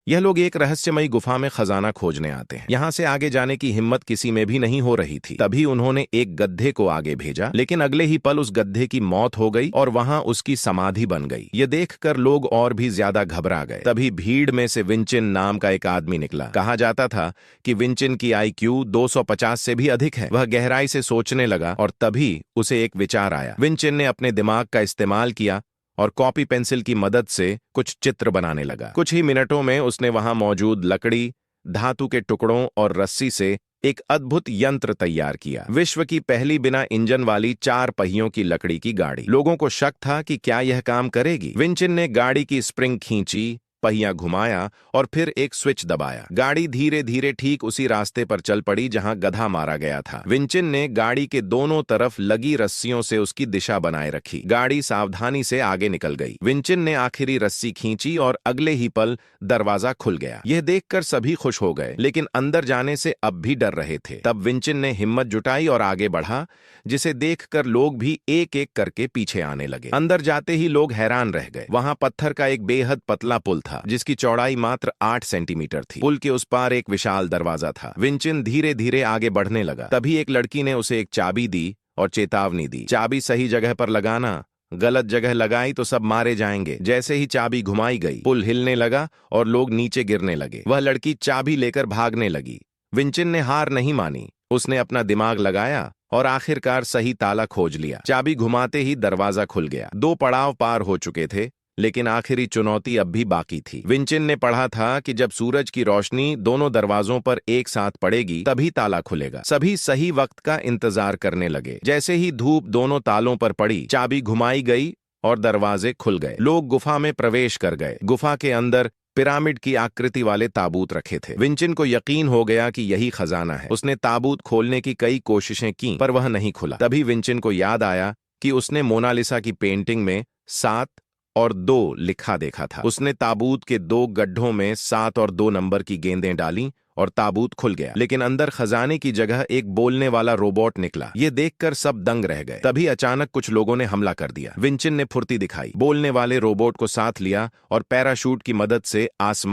यह लोग एक रहस्यमयी गुफा में खजाना खोजने आते हैं। यहाँ से आगे जाने की हिम्मत किसी में भी नहीं हो रही थी। तभी उन्होंने एक गड्ढे को आगे भेजा, लेकिन अगले ही पल उस गड्ढे की मौत हो गई और वहां उसकी समाधि बन गई। ये देखकर लोग और भी ज्यादा घबरा गए। तभी भीड़ में से विंचिन नाम का एक आदमी निकला। कहा जाता था कि विंचिन की IQ 250 से भी अधिक है। वह गहराई से सोचने लगा और तभी उसे एक विचार आया। विंचिन ने अपने दिमाग का इस्तेमाल किया और कॉपी पेंसिल की मदद से कुछ चित्र बनाने लगा। कुछ ही मिनटों में उसने वहां मौजूद लकड़ी, धातु के टुकड़ों और रस्सी से एक अद्भुत यंत्र तैयार किया। विश्व की पहली बिना इंजन वाली 4 पहियों की लकड़ी की गाड़ी। लोगों को शक था कि क्या यह काम करेगी। विंचिन ने गाड़ी की स्प्रिंग खींची, पहिया घुमाया और फिर एक स्विच दबाया। गाड़ी धीरे धीरे ठीक उसी रास्ते पर चल पड़ी जहां गधा मारा गया था। विंचिन ने गाड़ी के दोनों तरफ लगी रस्सियों से उसकी दिशा बनाए रखी। गाड़ी सावधानी से आगे निकल गई। विंचिन ने आखिरी रस्सी खींची और अगले ही पल दरवाजा खुल गया। यह देखकर सभी खुश हो गए, लेकिन अंदर जाने से अब भी डर रहे थे। तब विंचिन ने हिम्मत जुटाई और आगे बढ़ा, जिसे देखकर लोग भी एक एक करके पीछे आने लगे। अंदर जाते ही लोग हैरान रह गए। वहां पत्थर का एक बेहद पतला पुल था, जिसकी चौड़ाई मात्र 8 सेंटीमीटर थी। पुल के उस पार एक विशाल दरवाजा था। विंचिन धीरे धीरे आगे बढ़ने लगा। तभी एक लड़की ने उसे एक चाबी दी और चेतावनी दी, चाबी सही जगह पर लगाना, गलत जगह लगाई तो सब मारे जाएंगे। जैसे ही चाबी घुमाई गई, पुल हिलने लगा और लोग नीचे गिरने लगे। वह लड़की चाबी लेकर भागने लगी। विंचिन ने हार नहीं मानी। उसने अपना दिमाग लगाया और आखिरकार सही ताला खोज लिया। चाबी घुमाते ही दरवाजा खुल गया। 2 पड़ाव पार हो चुके थे, लेकिन आखिरी चुनौती अब भी बाकी थी। विंचिन ने पढ़ा था कि जब सूरज की रोशनी दोनों दरवाजों पर एक साथ पड़ेगी, तभी ताला खुलेगा। सभी सही वक्त का इंतजार करने लगे। जैसे ही धूप दोनों तालों पर पड़ी, चाबी घुमाई गई और दरवाजे खुल गए। लोग गुफा में प्रवेश कर गए। गुफा के अंदर पिरामिड की आकृति वाले ताबूत रखे थे। विंचिन को यकीन हो गया कि यही खजाना है। उसने ताबूत खोलने की कई कोशिशें की, पर वह नहीं खुला। तभी विंचिन को याद आया कि उसने मोनालिसा की पेंटिंग में 7 और 2 लिखा देखा था। उसने ताबूत के 2 गड्ढों में 7 और 2 नंबर की गेंदें डाली और ताबूत खुल गया। लेकिन अंदर खजाने की जगह एक बोलने वाला रोबोट निकला। ये देखकर सब दंग रह गए। तभी अचानक कुछ लोगों ने हमला कर दिया। विंचिन ने फुर्ती दिखाई, बोलने वाले रोबोट को साथ लिया और पैराशूट की मदद से आसमान